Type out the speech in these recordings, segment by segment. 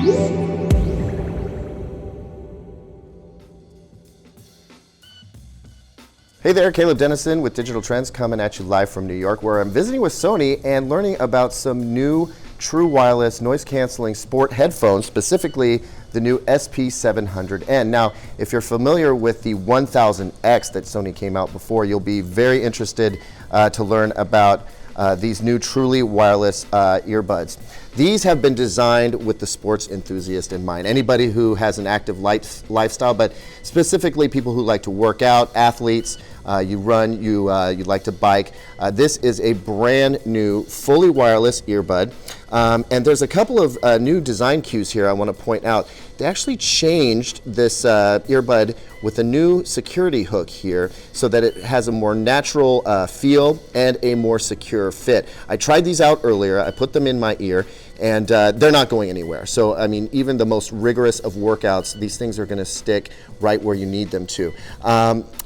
Hey there, Caleb Dennison with Digital Trends coming at you live from New York, where I'm visiting with Sony and learning about some new true wireless noise canceling sport headphones, specifically the new SP700N. Now, if you're familiar with the 1000X that Sony came out before, you'll be very interested to learn about these new truly wireless earbuds. These have been designed with the sports enthusiast in mind. Anybody who has an active lifestyle, but specifically people who like to work out, athletes, you run, you like to bike. This is a brand new, fully wireless earbud. And there's a couple of new design cues here I want to point out. They actually changed this earbud with a new security hook here so that it has a more natural feel and a more secure fit. I tried these out earlier. I put them in my ear, and they're not going anywhere. So, I mean, even the most rigorous of workouts, these things are going to stick right where you need them to.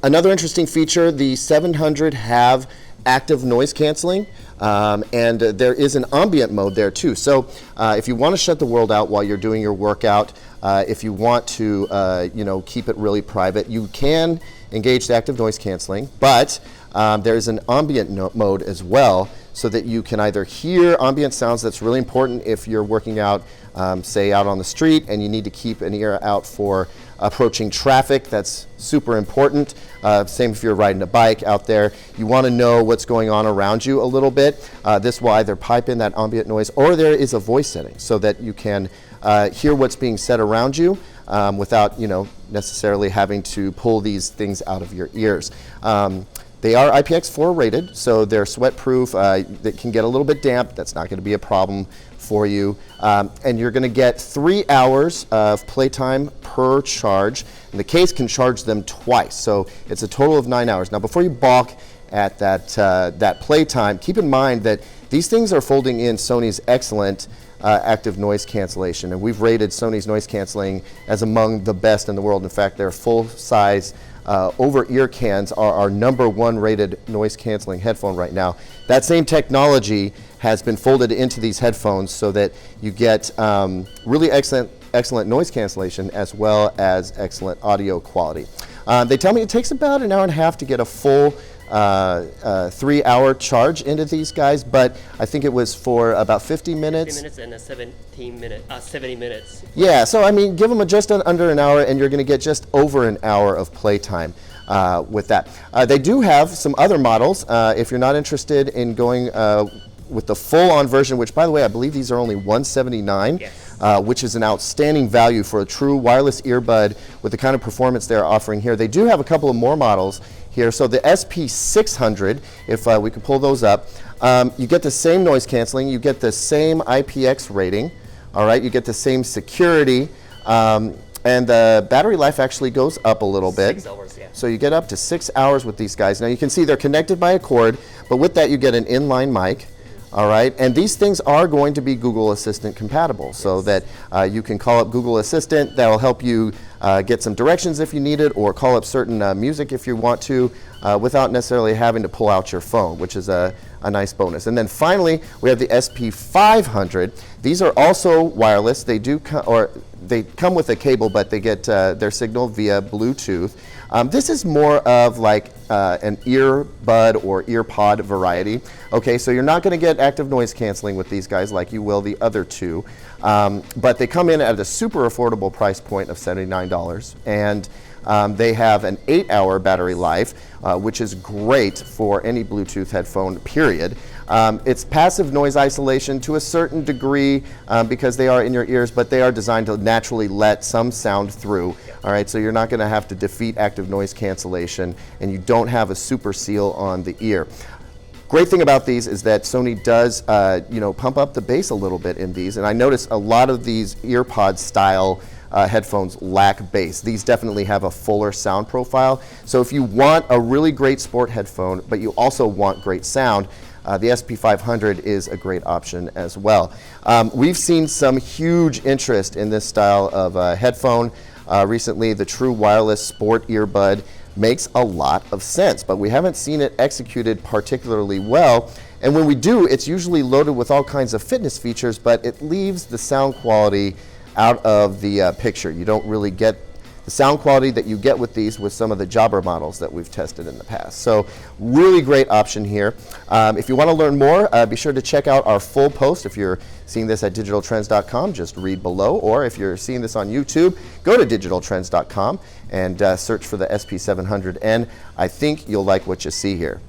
Another interesting feature, the 700 have active noise canceling, and there is an ambient mode there too. So if you want to shut the world out while you're doing your workout, if you want to keep it really private, you can engage the active noise canceling, but there's an ambient mode as well, so that you can either hear ambient sounds. That's really important if you're working out, say out on the street, and you need to keep an ear out for approaching traffic. That's super important. Same if you're riding a bike out there. You want to know what's going on around you a little bit. This will either pipe in that ambient noise, or there is a voice setting so that you can hear what's being said around you without necessarily having to pull these things out of your ears. They are IPX4 rated, so they're sweat proof. They can get a little bit damp. That's not going to be a problem for you. And you're going to get 3 hours of playtime per charge. And the case can charge them twice, so it's a total of 9 hours. Now, before you balk at that playtime, keep in mind that these things are folding in Sony's excellent active noise cancellation, and we've rated Sony's noise canceling as among the best in the world. In fact, their full-size over-ear cans are our #1 rated noise canceling headphone right now. That same technology has been folded into these headphones so that you get really excellent noise cancellation as well as excellent audio quality. They tell me it takes about an hour and a half to get a full 3-hour charge into these guys, but I think it was for about 50 minutes. 50 minutes and 70 minutes. Yeah, so I mean, give them just under an hour, and you're going to get just over an hour of playtime with that. They do have some other models. If you're not interested in going with the full-on version, which, by the way, I believe these are only $179. Yes. Which is an outstanding value for a true wireless earbud with the kind of performance they're offering here. They do have a couple of more models here. So the SP600, if we could pull those up, you get the same noise canceling, you get the same IPX rating, all right, you get the same security, and the battery life actually goes up a little bit. 6 hours, yeah. So you get up to 6 hours with these guys. Now you can see they're connected by a cord, but with that you get an inline mic. All right, and these things are going to be Google Assistant compatible, so that you can call up Google Assistant. That will help you get some directions if you need it, or call up certain music if you want to, without necessarily having to pull out your phone, which is a nice bonus. And then finally, we have the SP500. These are also wireless. They do they come with a cable, but they get their signal via Bluetooth. This is more of like an earbud or earpod variety. Okay, so you're not going to get active noise canceling with these guys like you will the other two, but they come in at a super affordable price point of $79, and they have an 8-hour battery life, which is great for any Bluetooth headphone, period. It's passive noise isolation to a certain degree because they are in your ears, but they are designed to naturally let some sound through. All right, so you're not going to have to defeat active noise cancellation, and you don't have a super seal on the ear. Great thing about these is that Sony does, pump up the bass a little bit in these, and I notice a lot of these earpod style headphones lack bass. These definitely have a fuller sound profile. So if you want a really great sport headphone, but you also want great sound, the SP500 is a great option as well. We've seen some huge interest in this style of headphone. Recently, the true wireless sport earbud makes a lot of sense, but we haven't seen it executed particularly well. And when we do, it's usually loaded with all kinds of fitness features, but it leaves the sound quality out of the picture. You don't really get the sound quality that you get with these with some of the jobber models that we've tested in the past. So really great option here. If you want to learn more, be sure to check out our full post. If you're seeing this at digitaltrends.com, just read below, or if you're seeing this on YouTube, go to digitaltrends.com and search for the SP700N. I think you'll like what you see here.